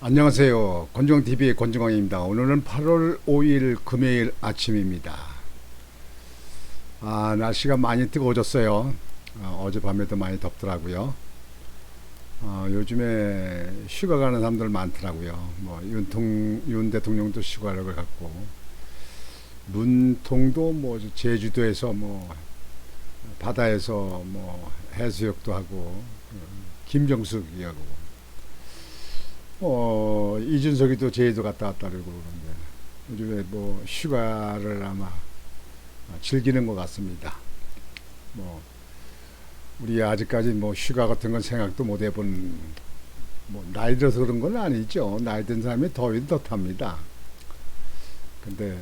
안녕하세요. 권정TV의 권정광입니다. 오늘은 8월 5일 금요일 아침입니다. 날씨가 많이 뜨거워졌어요. 어젯밤에도 많이 덥더라고요. 요즘에 휴가 가는 사람들 많더라고요. 윤 대통령도 휴가를 갔고, 문통도 제주도에서 바다에서 해수욕도 하고, 김정숙이 하고, 이준석이도 제주도 갔다 왔다 그러고 그러는데 요즘에 휴가를 아마 즐기는 것 같습니다. 우리 아직까지 휴가 같은 건 생각도 못 해본 나이 들어서 그런 건 아니죠. 나이 든 사람이 더위도 더 탑니다. 근데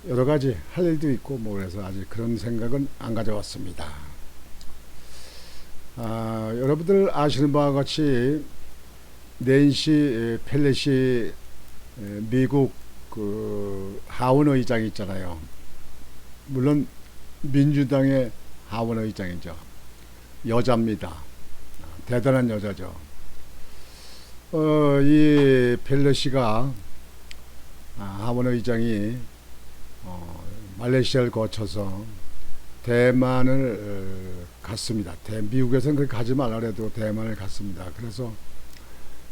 여러 가지 할 일도 있고 그래서 아직 그런 생각은 안 가져왔습니다. 여러분들 아시는 바와 같이 낸시 펠로시 미국 그 하원 의장 있잖아요. 물론 민주당의 하원 의장이죠. 여자입니다. 대단한 여자죠. 이 펠로시가 하원 의장이 말레이시아를 거쳐서 대만을 갔습니다. 미국에서는 그렇게 가지 말라 그래도 대만을 갔습니다. 그래서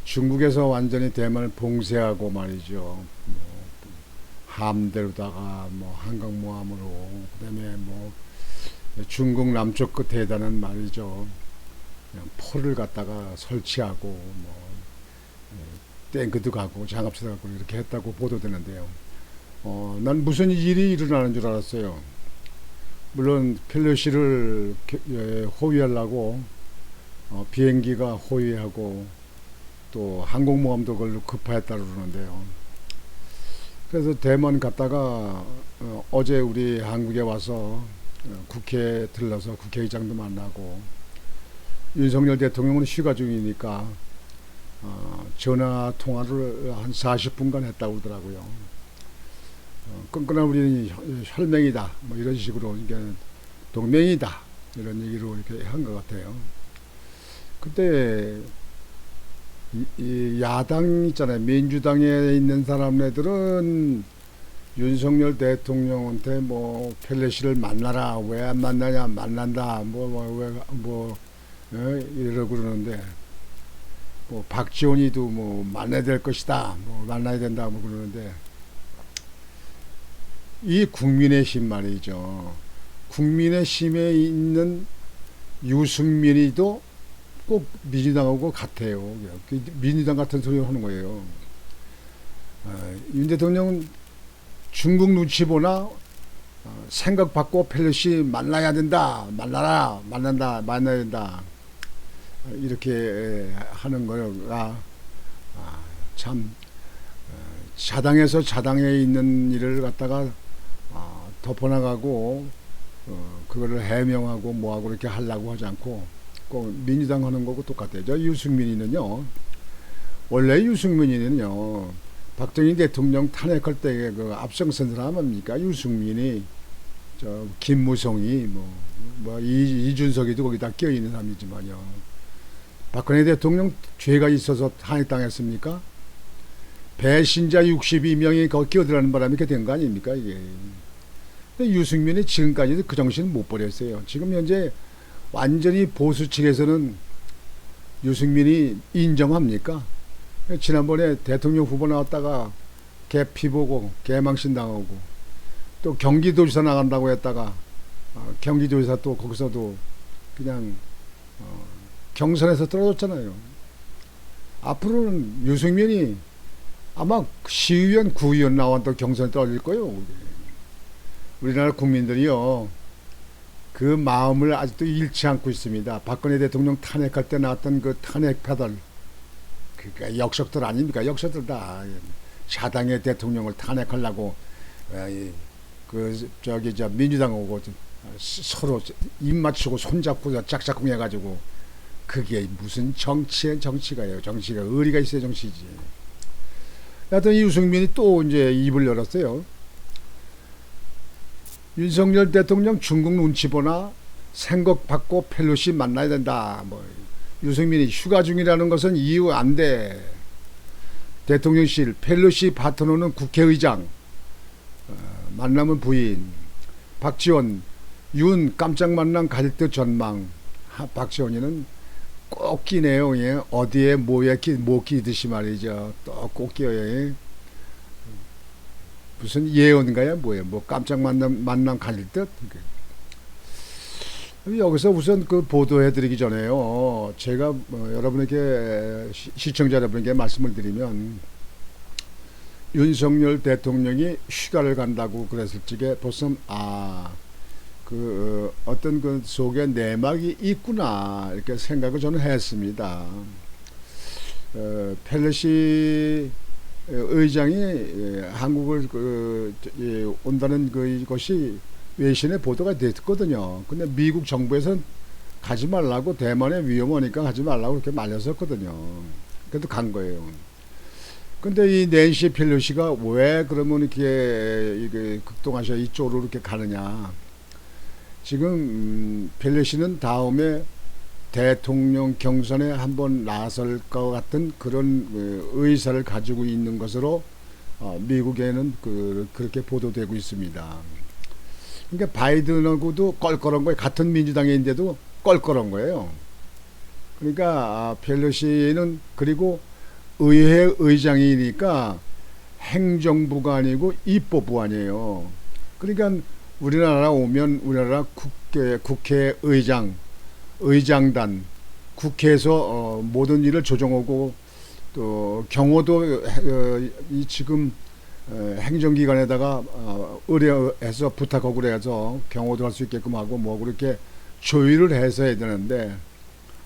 중국에서 완전히 대만을 봉쇄하고 말이죠. 함대로다가 한강모함으로 그다음에 중국 남쪽 끝에다는 말이죠. 그냥 포를 갖다가 설치하고 탱크도 가고 장갑차도 가고 이렇게 했다고 보도되는데요. 난 무슨 일이 일어나는 줄 알았어요. 물론 펠로시를 호위하려고 비행기가 호위하고 또 항공모함도 그걸로 급파했다 그러는데요. 그래서 대만 갔다가 어제 우리 한국에 와서 국회에 들러서 국회의장도 만나고 윤석열 대통령은 휴가 중이니까 전화 통화를 한 40분간 했다고 그러더라고요. 끈끈한 우리는 혈맹이다 이런 식으로 이게 동맹이다 이런 얘기로 이렇게 한 것 같아요. 그때 이 야당 있잖아요. 민주당에 있는 사람네들은 윤석열 대통령한테 펠로시를 만나라 왜 안 만나냐 만난다 이러고 그러는데 박지원이도 만나야 될 것이다 만나야 된다 그러는데 이 국민의힘 말이죠. 국민의힘에 있는 유승민이도 꼭 민주당하고 같아요. 민주당 같은 소리 하는 거예요. 윤 대통령은 중국 눈치 보나 생각 바꿔 펠로시 만나야 된다. 만나야 된다. 이렇게 하는 거가 참 자당에서 자당에 있는 일을 갖다가 덮어나가고 그거를 해명하고 뭐하고 이렇게 하려고 하지 않고 꼭 민주당 하는 거고 똑같아요. 저 유승민이는요. 원래 유승민이는요. 박정희 대통령 탄핵할 때 그 앞장선 사람 아닙니까? 유승민이 저 김무성이 이준석이도 거기다 껴있는 사람이지만요. 박근혜 대통령 죄가 있어서 탄핵당했습니까? 배신자 62명이 거기 끼어들어가는 바람에 이렇게 된 거 아닙니까? 이게. 유승민이 지금까지도 그 정신을 못 버렸어요. 지금 현재 완전히 보수 측에서는 유승민이 인정합니까? 지난번에 대통령 후보 나왔다가 개 피보고 개망신 당하고 또 경기도지사 나간다고 했다가 경기도지사 또 거기서도 그냥 경선에서 떨어졌잖아요. 앞으로는 유승민이 아마 시의원, 구의원 나와도 경선에 떨어질 거예요. 우리나라 국민들이요. 그 마음을 아직도 잃지 않고 있습니다. 박근혜 대통령 탄핵할 때 나왔던 그 탄핵 패들, 그러니까 역적들 아닙니까? 역적들 다 사당의 대통령을 탄핵하려고 민주당하고 서로 입 맞추고 손잡고 짝짝꿍 해가지고 그게 무슨 정치가요? 정치가 의리가 있어야 정치지. 하여튼 유승민이 또 이제 입을 열었어요. 윤석열 대통령 중국 눈치 보나 생각 받고 펠로시 만나야 된다. 유승민이 휴가 중이라는 것은 이유 안 돼. 대통령실 펠로시 파트너는 국회의장, 만남은 부인. 박지원 윤 깜짝 만남 갈 듯 전망. 박지원이는 꼭 끼네요. 예. 어디에 뭐에 못 끼듯이 말이죠. 또 꼭 끼어요. 무슨 예언가야 뭐예요? 뭐 깜짝 만남 갈 듯. 여기서 우선 그 보도해드리기 전에요. 제가 여러분에게 시청자 여러분에게 말씀을 드리면 윤석열 대통령이 휴가를 간다고 그랬을 적에 벌써 어떤 그 속에 내막이 있구나 이렇게 생각을 저는 했습니다. 펠로시 의장이 한국을 온다는 것이 외신에 보도가 됐거든요. 근데 미국 정부에서는 가지 말라고, 대만에 위험하니까 가지 말라고 그렇게 말렸었거든요. 그래도 간 거예요. 근데 이 낸시 펠로시가 왜 그러면 이렇게 극동아시아 이쪽으로 이렇게 가느냐. 지금 펠로시는 다음에 대통령 경선에 한번 나설 것 같은 그런 의사를 가지고 있는 것으로 미국에는 그렇게 보도되고 있습니다. 그러니까 바이든하고도 껄껄한 거예요. 같은 민주당인데도 껄껄한 거예요. 그러니까 펠로시는 그리고 의회 의장이니까 행정부가 아니고 입법부 아니에요. 그러니까 우리나라 오면 우리나라 국회 의장, 의장단, 국회에서 모든 일을 조정하고 또 경호도 지금 행정기관에다가 의뢰해서 부탁하고 그래서 경호도 할 수 있게끔 하고 뭐 그렇게 조율을 해서 해야 되는데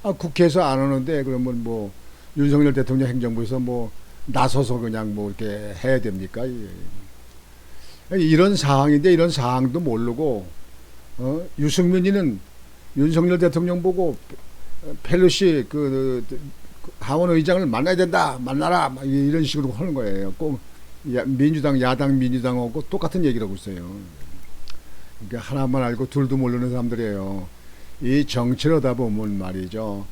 국회에서 안 하는데 그러면 뭐 윤석열 대통령 행정부에서 뭐 나서서 그냥 뭐 이렇게 해야 됩니까? 이런 상황인데 이런 상황도 모르고 유승민이는 윤석열 대통령 보고 펠로시 하원 의장을 만나야 된다, 만나라 이런 식으로 하는 거예요. 꼭 민주당 야당 민주당하고 똑같은 얘기를 하고 있어요. 그러니까 하나만 알고 둘도 모르는 사람들이에요. 이 정치를 하다 보면 말이죠,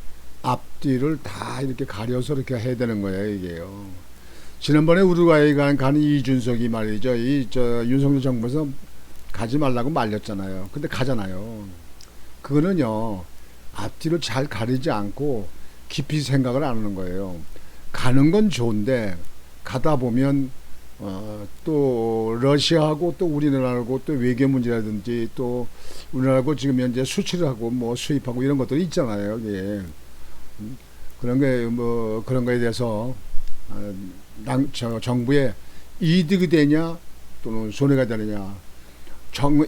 앞뒤를 다 이렇게 가려서 이렇게 해야 되는 거예요. 이게요. 지난번에 우루과이 간 이준석이 말이죠, 윤석열 정부에서 가지 말라고 말렸잖아요. 근데 가잖아요. 그거는요, 앞뒤를 잘 가리지 않고 깊이 생각을 안 하는 거예요. 가는 건 좋은데 가다 보면 또 러시아하고 또 우리나라하고 또 외교 문제라든지 또 우리나라하고 지금 현재 수출을 하고 뭐 수입하고 이런 것들이 있잖아요. 예. 그런 거에 대해서 정부에 이득이 되냐 또는 손해가 되느냐.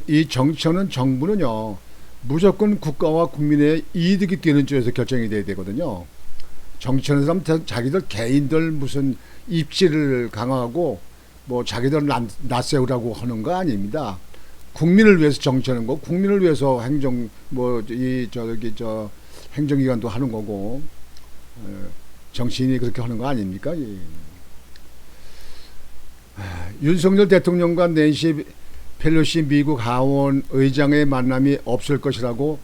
이 정치는 정부는요 무조건 국가와 국민의 이득이 되는 쪽에서 결정이 돼야 되거든요. 정치하는 사람 자기들 개인들 무슨 입지를 강화하고 뭐 자기들 낯세우라고 하는 거 아닙니다. 국민을 위해서 정치하는 거, 국민을 위해서 행정기관도 하는 거고, 정치인이 그렇게 하는 거 아닙니까? 예. 윤석열 대통령과 낸시 펠로시 미국 하원 의장의 만남이 없을 것이라고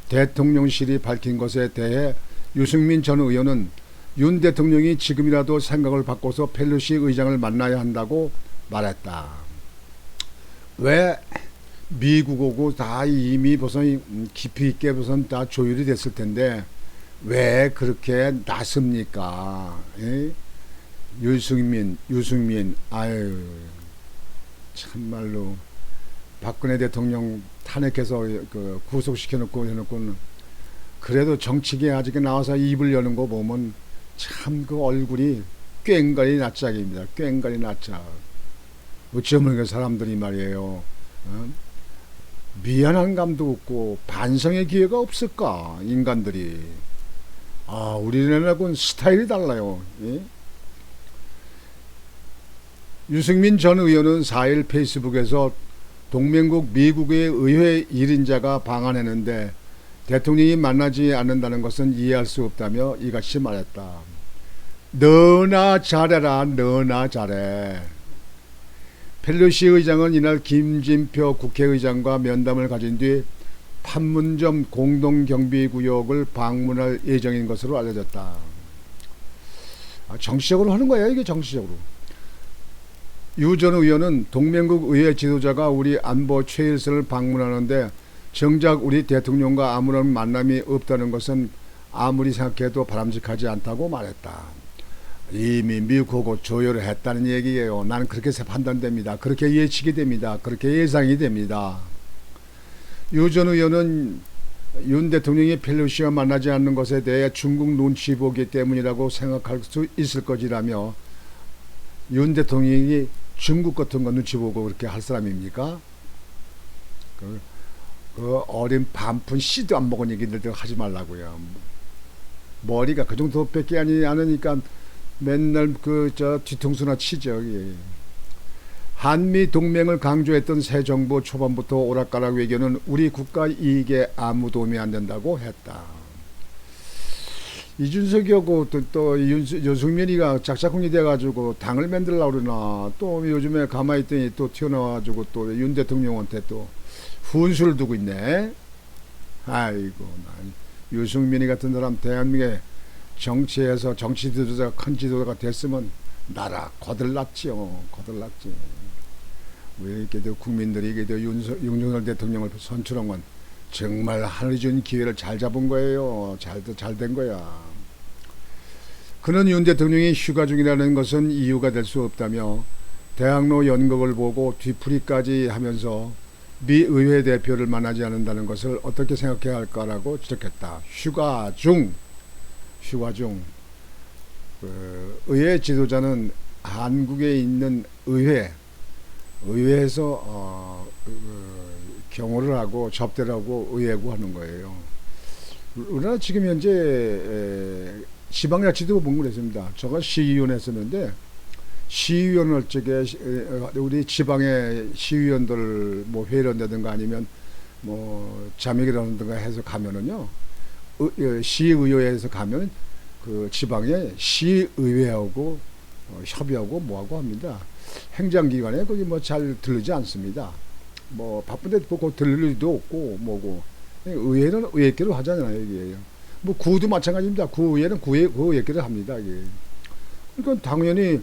대통령실이 밝힌 것에 대해 유승민 전 의원은 윤 대통령이 지금이라도 생각을 바꿔서 펠로시 의장을 만나야 한다고 말했다. 왜 미국하고 다 이미 벌써 깊이 있게 벌써 다 조율이 됐을 텐데 왜 그렇게 낫습니까? 에? 유승민, 아유, 참말로 박근혜 대통령 탄핵해서 구속시켜놓고 해놓고는 그래도 정치계에 아직 나와서 입을 여는 거 보면 참 그 얼굴이 꽹가리 낯짝입니다. 꽹가리 낯짝. 어쩌면 그 사람들이 말이에요. 미안한 감도 없고 반성의 기회가 없을까 인간들이. 우리나라하고는 스타일이 달라요. 예? 유승민 전 의원은 4일 페이스북에서 동맹국 미국의 의회 1인자가 방한했는데 대통령이 만나지 않는다는 것은 이해할 수 없다며 이같이 말했다. 너나 잘해라, 너나 잘해. 펠로시 의장은 이날 김진표 국회의장과 면담을 가진 뒤 판문점 공동경비구역을 방문할 예정인 것으로 알려졌다. 정치적으로 하는 거야, 이게 정치적으로. 유 전 의원은 동맹국 의회 지도자가 우리 안보 최일선을 방문하는데 정작 우리 대통령과 아무런 만남이 없다는 것은 아무리 생각해도 바람직하지 않다고 말했다. 이미 미국하고 조율을 했다는 얘기예요. 나는 그렇게 판단됩니다. 그렇게 예측이 됩니다. 그렇게 예상이 됩니다. 유 전 의원은 윤 대통령이 펠로시와 만나지 않는 것에 대해 중국 눈치 보기 때문이라고 생각할 수 있을 것이라며, 윤 대통령이 중국 같은 거 눈치 보고 그렇게 할 사람입니까? 그 어린 반푼 씨도 안 먹은 얘기들 하지 말라고요. 머리가 그 정도밖에 않으니까 맨날 뒤통수나 치죠. 한미 동맹을 강조했던 새 정부 초반부터 오락가락 외교는 우리 국가 이익에 아무 도움이 안 된다고 했다. 이준석이하고 또 유승민이가 짝짝꿍이 돼가지고 당을 만들려고 그러나, 또 요즘에 가만히 있더니 또 튀어나와가지고 또 윤 대통령한테 또 훈수를 두고 있네. 아이고, 유승민이 같은 사람 대한민국의 정치에서 정치 지도자가 큰 지도자가 됐으면 나라 거들났지요. 거들났지. 왜 이렇게 국민들이 이게 윤석열 대통령을 선출한 건 정말 하늘이 준 기회를 잘 잡은 거예요. 잘 된 거야. 그는 윤 대통령이 휴가 중이라는 것은 이유가 될 수 없다며, 대학로 연극을 보고 뒤풀이까지 하면서 미 의회 대표를 만나지 않는다는 것을 어떻게 생각해야 할까라고 지적했다. 휴가 중 의회 지도자는 한국에 있는 의회에서 경호를 하고 접대를 하고 의회고 하는 거예요. 우리나라 지금 현재 지방자치도 분분했습니다. 제가 시의원 했었는데, 시의원을 우리 지방의 시의원들 뭐 회의라든가 아니면 뭐 자맥이라든가 해서 가면은요, 시의회에서 가면 그 지방의 시의회하고 협의하고 뭐하고 합니다. 행정기관에 거기 뭐 잘 들르지 않습니다. 뭐 바쁜데 꼭 들릴 일도 없고 뭐고, 의회는 의회끼리 하잖아요, 이게. 뭐 구도 마찬가지입니다. 구의회는 구의회끼리 합니다, 이게. 그러니까 당연히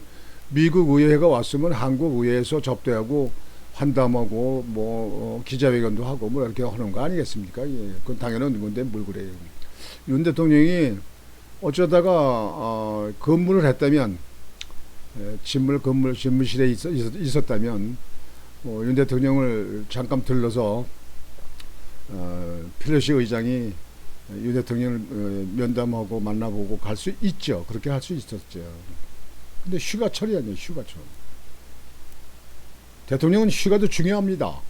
미국 의회가 왔으면 한국 의회에서 접대하고 환담하고 뭐 기자회견도 하고 뭐 이렇게 하는 거 아니겠습니까? 예. 그건 당연한 건데 뭘 그래요. 윤 대통령이 어쩌다가 근무를 했다면, 집무실에 있었다면 윤 대통령을 잠깐 들러서 펠로시 의장이 윤 대통령을 면담하고 만나보고 갈 수 있죠. 그렇게 할 수 있었죠. 근데 휴가철이 아니에요. 휴가철. 대통령은 휴가도 중요합니다.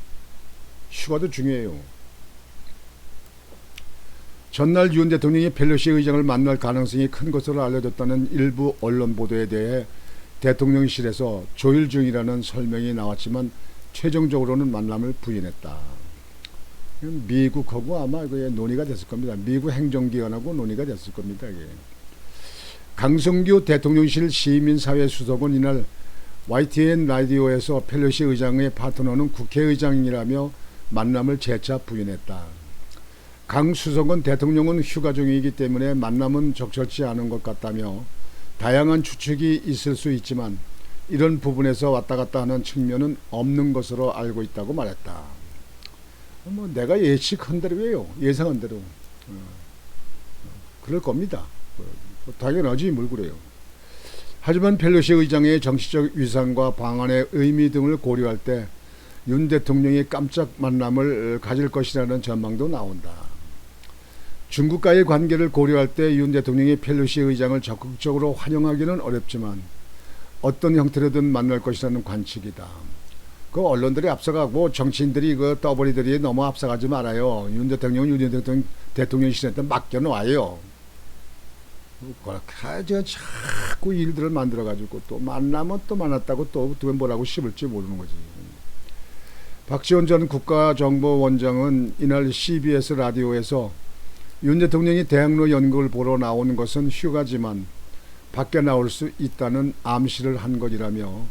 휴가도 중요해요. 전날 윤 대통령이 펠로시 의장을 만날 가능성이 큰 것으로 알려졌다는 일부 언론 보도에 대해 대통령실에서 조율 중이라는 설명이 나왔지만 최종적으로는 만남을 부인했다. 미국하고 아마 논의가 됐을 겁니다. 미국 행정기관하고 논의가 됐을 겁니다. 이게. 강성규 대통령실 시민사회 수석은 이날 YTN 라디오에서 펠로시 의장의 파트너는 국회의장이라며 만남을 재차 부인했다. 강 수석은 대통령은 휴가 중이기 때문에 만남은 적절치 않은 것 같다며, 다양한 추측이 있을 수 있지만 이런 부분에서 왔다 갔다 하는 측면은 없는 것으로 알고 있다고 말했다. 뭐 내가 예측한 대로예요. 예상한 대로. 그럴 겁니다. 당연하지 뭘 그래요. 하지만 펠로시 의장의 정치적 위상과 방안의 의미 등을 고려할 때 윤 대통령이 깜짝 만남을 가질 것이라는 전망도 나온다. 중국과의 관계를 고려할 때 윤 대통령이 펠로시 의장을 적극적으로 환영하기는 어렵지만 어떤 형태로든 만날 것이라는 관측이다. 그 언론들이 앞서가고 정치인들이 그 떠버리들이 너무 앞서가지 말아요. 윤 대통령은 대통령실한테 맡겨놓아요. 그렇게 자꾸 일들을 만들어가지고 또 만나면 또 만났다고 또 뭐라고 씹을지 모르는 거지. 박지원 전 국가정보원장은 이날 CBS 라디오에서 윤 대통령이 대학로 연극을 보러 나오는 것은 휴가지만 밖에 나올 수 있다는 암시를 한 것이라며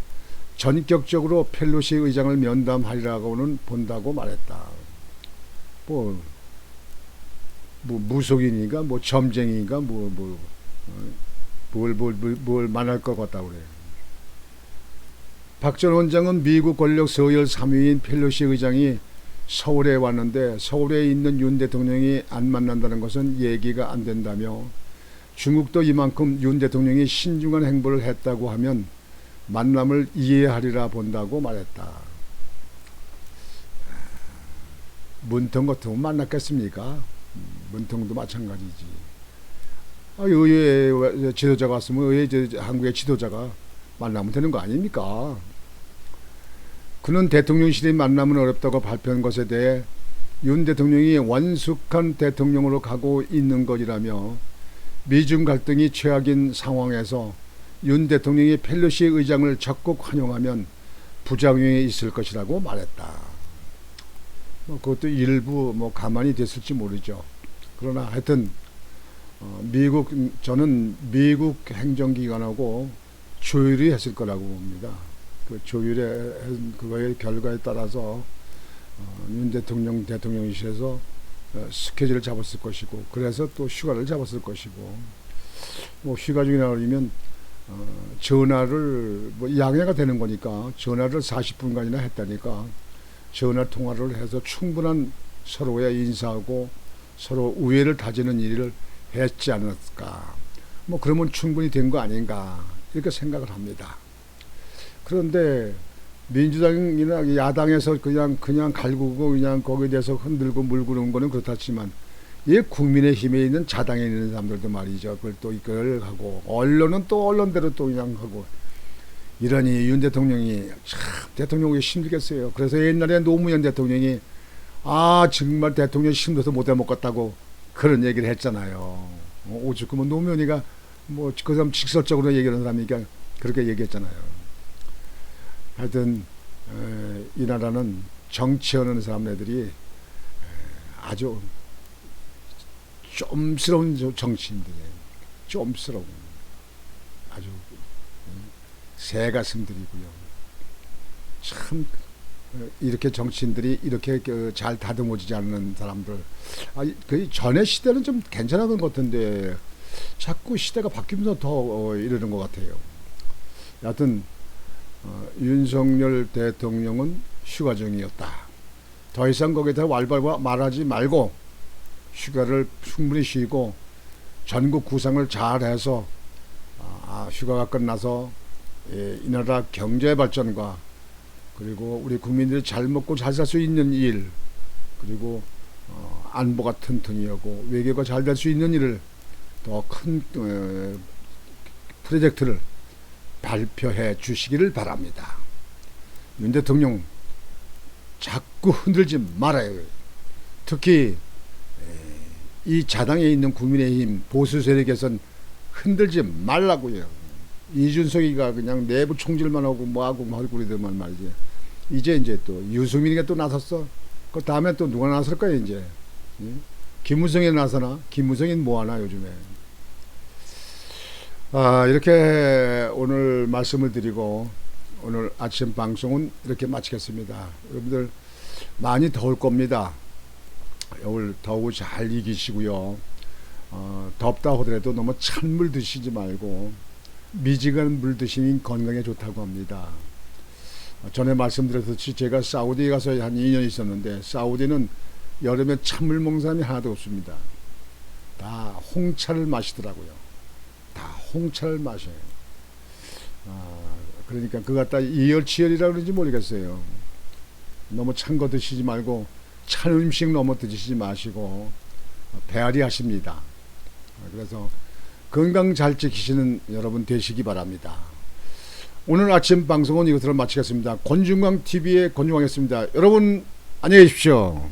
전격적으로 펠로시 의장을 면담하리라고는 본다고 말했다. 뭐 뭐 무속인인가 뭐 점쟁이인가 뭘 말할 것 같다고 그래요. 박 전 원장은 미국 권력 서열 3위인 펠로시 의장이 서울에 왔는데 서울에 있는 윤 대통령이 안 만난다는 것은 얘기가 안 된다며 중국도 이만큼 윤 대통령이 신중한 행보를 했다고 하면 만남을 이해하리라 본다고 말했다. 문통 같으면 만났겠습니까? 문통도 마찬가지지. 의회 지도자가 왔으면 의회 한국의 지도자가 만나면 되는 거 아닙니까? 그는 대통령실의 만남은 어렵다고 발표한 것에 대해 윤 대통령이 완숙한 대통령으로 가고 있는 것이라며 미중 갈등이 최악인 상황에서 윤 대통령이 펠로시 의장을 적극 환영하면 부작용이 있을 것이라고 말했다. 그것도 일부 가만히 됐을지 모르죠. 그러나 하여튼 저는 미국 행정기관하고 조율이 했을 거라고 봅니다. 그 조율의 그거의 결과에 따라서 윤 대통령 대통령실에서 스케줄을 잡았을 것이고 그래서 또 휴가를 잡았을 것이고 휴가 중이나 그러면 전화를 양해가 되는 거니까 전화를 40분간이나 했다니까 전화 통화를 해서 충분한 서로의 인사하고 서로 우애를 다지는 일을 했지 않았을까. 그러면 충분히 된 거 아닌가 이렇게 생각을 합니다. 그런데 민주당이나 야당에서 그냥 갈구고 그냥 거기에 대해서 흔들고 물고 그런 거는 그렇다지만 이 국민의힘에 있는 자당에 있는 사람들도 말이죠. 그걸 또 이걸 하고 언론은 또 언론대로 또 그냥 하고 이러니 윤 대통령이 참 대통령이 힘들겠어요. 그래서 옛날에 노무현 대통령이 정말 대통령 힘들어서 못 해먹겠다고 그런 얘기를 했잖아요. 오죽하면 노무현이가 그 사람 직설적으로 얘기하는 사람이니까 그렇게 얘기했잖아요. 하여튼 이 나라는 정치하는 사람들이 아주 좀스러운 정치인들이에요. 좀스러운 아주 새가슴들이고요. 참 이렇게 정치인들이 이렇게 잘 다듬어지지 않는 사람들. 그 전에 시대는 좀 괜찮았던 것 같은데 자꾸 시대가 바뀌면서 더 이러는 것 같아요. 여하튼 윤석열 대통령은 휴가 중이었다. 더 이상 거기다 왈왈 말하지 말고 휴가를 충분히 쉬고 전국 구상을 잘해서 휴가가 끝나서 이 나라 경제 발전과 그리고 우리 국민들이 잘 먹고 잘 살 수 있는 일 그리고 안보가 튼튼히 하고 외교가 잘 될 수 있는 일을 더 큰 프로젝트를 발표해 주시기를 바랍니다. 윤 대통령 자꾸 흔들지 말아요. 특히 이 자당에 있는 국민의힘 보수 세력에선 흔들지 말라고요. 이준석이가 그냥 내부 총질만 하고 뭐하고 얼굴이들만 말이지. 이제 또 유승민이가 또 나섰어. 그 다음에 또 누가 나설 거야 이제. 김무성이 나서나? 김무성이는 뭐하나 요즘에. 이렇게 오늘 말씀을 드리고 오늘 아침 방송은 이렇게 마치겠습니다. 여러분들 많이 더울 겁니다. 겨울 더우 잘 이기시고요. 덥다 하더라도 너무 찬 물 드시지 말고 미지근한 물 드시면 건강에 좋다고 합니다. 전에 말씀드렸듯이 제가 사우디에 가서 한 2년 있었는데 사우디는 여름에 찬물 먹는 사람이 하나도 없습니다. 다 홍차를 마시더라고요. 다 홍차를 마셔요. 그러니까 그거 갖다 이열치열이라 그런지 모르겠어요. 너무 찬 거 드시지 말고 찬 음식 너무 드시지 마시고 배앓이 하십니다. 그래서 건강 잘 지키시는 여러분 되시기 바랍니다. 오늘 아침 방송은 이것으로 마치겠습니다. 권중광TV의 권중광이었습니다. 여러분 안녕히 계십시오.